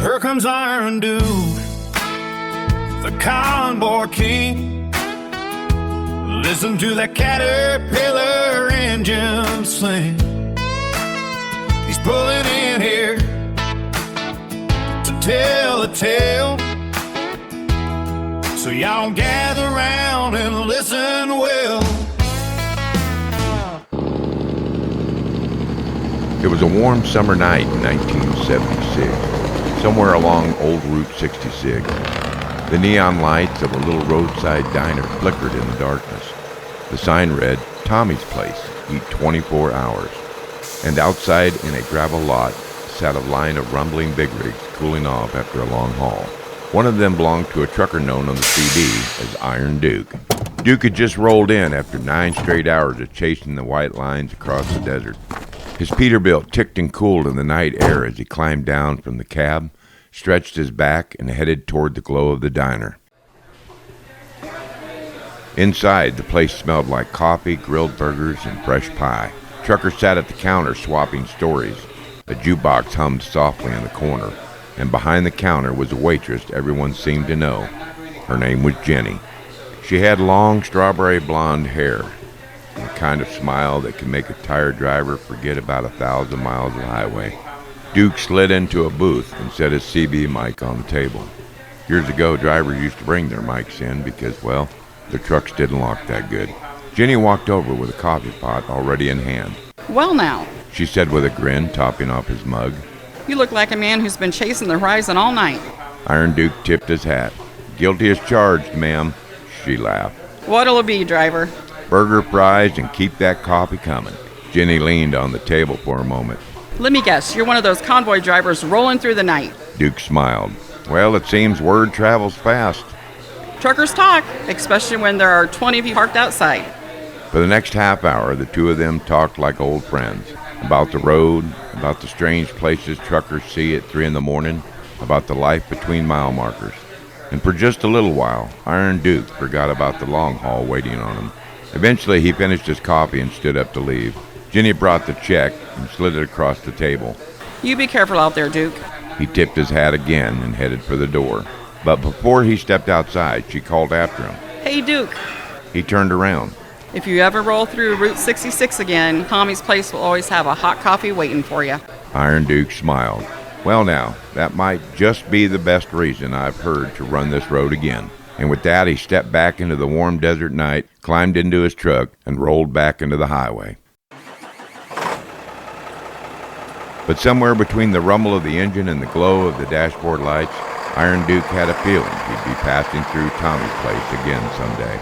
Here comes Iron Duke, the Convoy king. Listen to that Caterpillar engine sing. He's pulling in here to tell a tale. So y'all gather round and listen well. It was a warm summer night in 1976, somewhere along old Route 66. The neon lights of a little roadside diner flickered in the darkness. The sign read, "Tommy's Place, eat 24 hours." And outside in a gravel lot sat a line of rumbling big rigs cooling off after a long haul. One of them belonged to a trucker known on the CD as Iron Duke. Duke had just rolled in after 9 straight hours of chasing the white lines across the desert. His Peterbilt ticked and cooled in the night air as he climbed down from the cab, stretched his back, and headed toward the glow of the diner. Inside, the place smelled like coffee, grilled burgers, and fresh pie. Truckers sat at the counter swapping stories. A jukebox hummed softly in the corner, and behind the counter was a waitress everyone seemed to know. Her name was Jenny. She had long strawberry blonde hair, and the kind of smile that can make a tired driver forget about 1,000 miles of highway. Duke slid into a booth and set his CB mic on the table. Years ago, drivers used to bring their mics in because, well, their trucks didn't lock that good. Jenny walked over with a coffee pot already in hand. "Well now," she said with a grin, topping off his mug. "you look like a man who's been chasing the horizon all night." Iron Duke tipped his hat. "Guilty as charged, ma'am," she laughed. "What'll it be, driver?" "Burger, fries, and keep that coffee coming." Jenny leaned on the table for a moment. "Let me guess, you're one of those convoy drivers rolling through the night." Duke smiled. "Well, it seems word travels fast." "Truckers talk, especially when there are 20 of you parked outside." For the next half hour, the two of them talked like old friends. About the road, about the strange places truckers see at 3 in the morning, about the life between mile markers. And for just a little while, Iron Duke forgot about the long haul waiting on him. Eventually, he finished his coffee and stood up to leave. Jenny brought the check and slid it across the table. "You be careful out there, Duke." He tipped his hat again and headed for the door. But before he stepped outside, she called after him. "Hey, Duke. He turned around. If you ever roll through Route 66 again, Tommy's Place will always have a hot coffee waiting for you." Iron Duke smiled. "Well now, that might just be the best reason I've heard to run this road again." And with that, he stepped back into the warm desert night, climbed into his truck, and rolled back into the highway. But somewhere between the rumble of the engine and the glow of the dashboard lights, Iron Duke had a feeling he'd be passing through Tommy's Place again someday.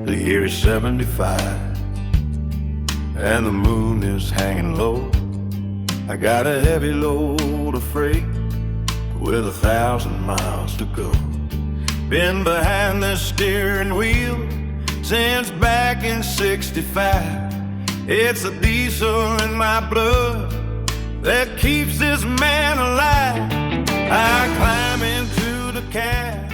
The year is 75, and the moon is hanging low. I got a heavy load of freight with 1,000 miles to go. Been behind the steering wheel since back in 65. It's the diesel in my blood that keeps this man alive. I climb into the cab